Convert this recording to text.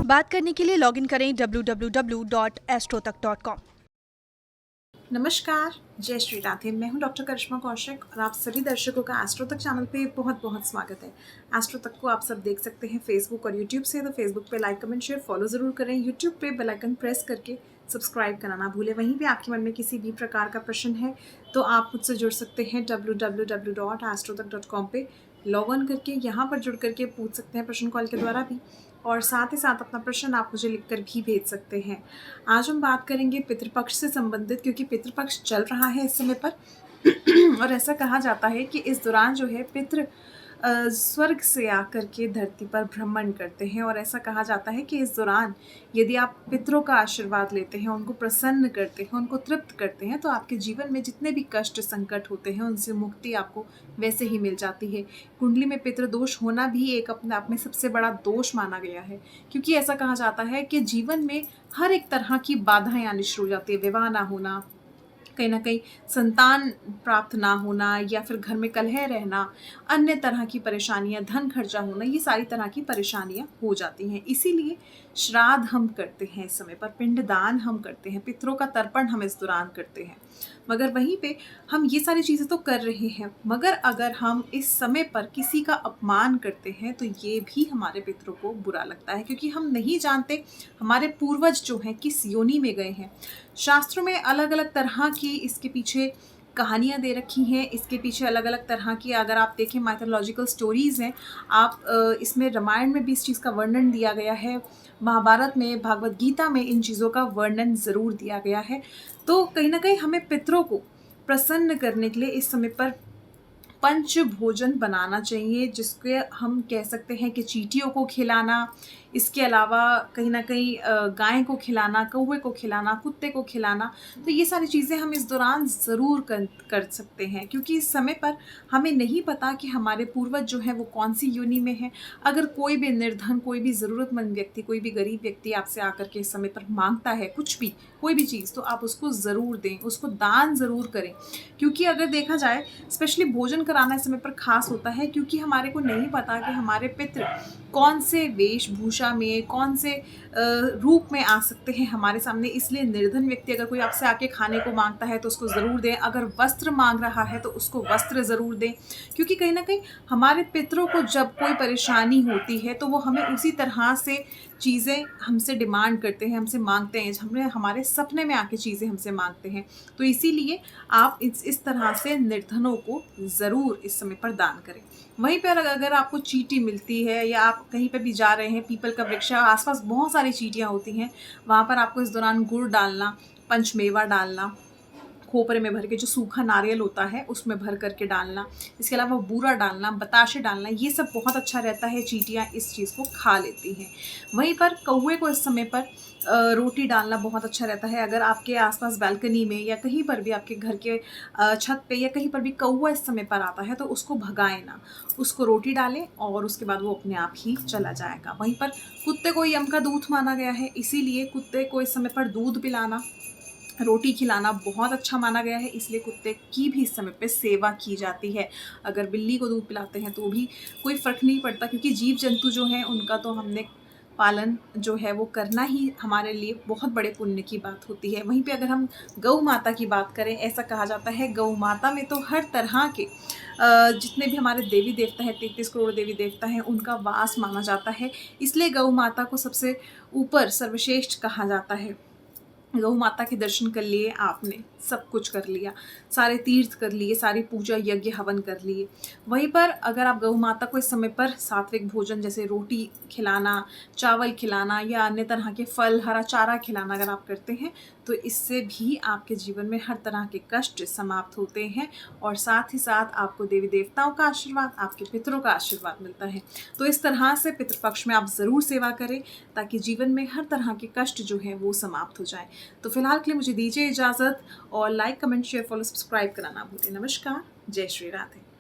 बात करने के लिए लॉगिन करें www.astrotak.com। नमस्कार, जय श्री राधे। मैं हूं डॉक्टर करिश्मा कौशिक और आप सभी दर्शकों का एस्ट्रो तक चैनल पे बहुत बहुत स्वागत है। एस्ट्रो तक को आप सब देख सकते हैं फेसबुक और यूट्यूब से, तो फेसबुक पे लाइक कमेंट शेयर फॉलो ज़रूर करें। यूट्यूब पे बेल आइकन प्रेस करके सब्सक्राइब करना ना भूलें। वहीं पे आपके मन में किसी भी प्रकार का प्रश्न है तो आप मुझसे जुड़ सकते हैं www.astrotak.com पे लॉग ऑन करके, यहाँ पर जुड़ करके पूछ सकते हैं प्रश्न कॉल के द्वारा भी, और साथ ही साथ अपना प्रश्न आप मुझे लिखकर भी भेज सकते हैं। आज हम बात करेंगे पितृपक्ष से संबंधित, क्योंकि पितृपक्ष चल रहा है इस समय पर और ऐसा कहा जाता है कि इस दौरान जो है पितृ स्वर्ग से आकर के धरती पर भ्रमण करते हैं, और ऐसा कहा जाता है कि इस दौरान यदि आप पितरों का आशीर्वाद लेते हैं, उनको प्रसन्न करते हैं, उनको तृप्त करते हैं, तो आपके जीवन में जितने भी कष्ट संकट होते हैं उनसे मुक्ति आपको वैसे ही मिल जाती है। कुंडली में पितृदोष होना भी एक अपने आप में सबसे बड़ा दोष माना गया है, क्योंकि ऐसा कहा जाता है कि जीवन में हर एक तरह की बाधाएं आनी शुरू हो जाती है। विवाह ना होना, कहीं ना कहीं संतान प्राप्त ना होना, या फिर घर में कलह रहना, अन्य तरह की परेशानियां, धन खर्चा होना, ये सारी तरह की परेशानियां हो जाती हैं। इसीलिए श्राद्ध हम करते हैं इस समय पर, पिंडदान हम करते हैं, पितरों का तर्पण हम इस दौरान करते हैं। मगर वहीं पे हम ये सारी चीज़ें तो कर रहे हैं, मगर अगर हम इस समय पर किसी का अपमान करते हैं तो ये भी हमारे पितरों को बुरा लगता है, क्योंकि हम नहीं जानते हमारे पूर्वज जो हैं किस योनि में गए हैं। शास्त्रों में अलग अलग तरह की इसके पीछे कहानियाँ दे रखी हैं, इसके पीछे अलग अलग तरह की, अगर आप देखें माइथोलॉजिकल स्टोरीज़ हैं। आप इसमें रामायण में भी इस चीज़ का वर्णन दिया गया है, महाभारत में, भागवत गीता में इन चीज़ों का वर्णन ज़रूर दिया गया है। तो कहीं ना कहीं हमें पितरों को प्रसन्न करने के लिए इस समय पर पंच भोजन बनाना चाहिए, जिसके हम कह सकते हैं कि चींटियों को खिलाना, इसके अलावा कहीं ना कहीं गाय को खिलाना, कौवे को खिलाना, कुत्ते को खिलाना। तो ये सारी चीज़ें हम इस दौरान ज़रूर कर सकते हैं, क्योंकि इस समय पर हमें नहीं पता कि हमारे पूर्वज जो हैं वो कौन सी योनि में हैं। अगर कोई भी निर्धन, कोई भी ज़रूरतमंद व्यक्ति, कोई भी गरीब व्यक्ति आपसे आकर के इस समय पर मांगता है कुछ भी, कोई भी चीज़, तो आप उसको ज़रूर दें, उसको दान ज़रूर करें। क्योंकि अगर देखा जाए, स्पेशली भोजन कराना इस समय पर खास होता है, क्योंकि हमारे को नहीं पता कि हमारे पितृ कौन से वेशभूषा में, कौन से रूप में आ सकते हैं हमारे सामने। इसलिए निर्धन व्यक्ति अगर कोई आपसे आके खाने को मांगता है तो उसको ज़रूर दें। अगर वस्त्र मांग रहा है तो उसको वस्त्र ज़रूर दें, क्योंकि कहीं ना कहीं हमारे पितरों को जब कोई परेशानी होती है तो वो हमें उसी तरह से चीज़ें हमसे डिमांड करते हैं, हमसे मांगते हैं, हमारे सपने में आके चीज़ें हमसे मांगते हैं। तो इसीलिए आप इस तरह से निर्धनों को ज़रूर इस समय पर दान करें। वहीं पर अगर आपको चींटी मिलती है, या आप कहीं पर भी जा रहे हैं, पीपल का वृक्ष, आसपास बहुत सारी चींटियाँ होती हैं, वहाँ पर आपको इस दौरान गुड़ डालना, पंचमेवा डालना, खोपरे में भर के, जो सूखा नारियल होता है उसमें भर करके डालना, इसके अलावा बूरा डालना, बताशे डालना, ये सब बहुत अच्छा रहता है। चींटियाँ इस चीज़ को खा लेती हैं। वहीं पर कौवे को इस समय पर रोटी डालना बहुत अच्छा रहता है। अगर आपके आसपास बालकनी में या कहीं पर भी आपके घर के छत पे या कहीं पर भी कौवा इस समय पर आता है तो उसको भगाएं ना, उसको रोटी डालें और उसके बाद वो अपने आप ही चला जाएगा। वहीं पर कुत्ते को यम का दूत माना गया है, इसीलिए कुत्ते को इस समय पर दूध पिलाना, रोटी खिलाना बहुत अच्छा माना गया है, इसलिए कुत्ते की भी इस समय पे सेवा की जाती है। अगर बिल्ली को दूध पिलाते हैं तो भी कोई फ़र्क नहीं पड़ता, क्योंकि जीव जंतु जो हैं उनका तो हमने पालन जो है वो करना ही हमारे लिए बहुत बड़े पुण्य की बात होती है। वहीं पे अगर हम गौ माता की बात करें, ऐसा कहा जाता है गौ माता में तो हर तरह के जितने भी हमारे देवी देवता हैं, 33 करोड़ देवी देवता हैं, उनका वास माना जाता है। इसलिए गौ माता को सबसे ऊपर सर्वश्रेष्ठ कहा जाता है। गौ माता के दर्शन कर लिए आपने, सब कुछ कर लिया, सारे तीर्थ कर लिए, सारी पूजा यज्ञ हवन कर लिए। वहीं पर अगर आप गौ माता को इस समय पर सात्विक भोजन जैसे रोटी खिलाना, चावल खिलाना, या अन्य तरह के फल, हरा चारा खिलाना अगर आप करते हैं तो इससे भी आपके जीवन में हर तरह के कष्ट समाप्त होते हैं, और साथ ही साथ आपको देवी देवताओं का आशीर्वाद, आपके पितरों का आशीर्वाद मिलता है। तो इस तरह से पितृपक्ष में आप ज़रूर सेवा करें, ताकि जीवन में हर तरह के कष्ट जो हैं वो समाप्त हो जाए। तो फिलहाल के लिए मुझे दीजिए इजाज़त, और like comment share follow subscribe करना ना भूलें। नमस्कार, जय श्री राधे।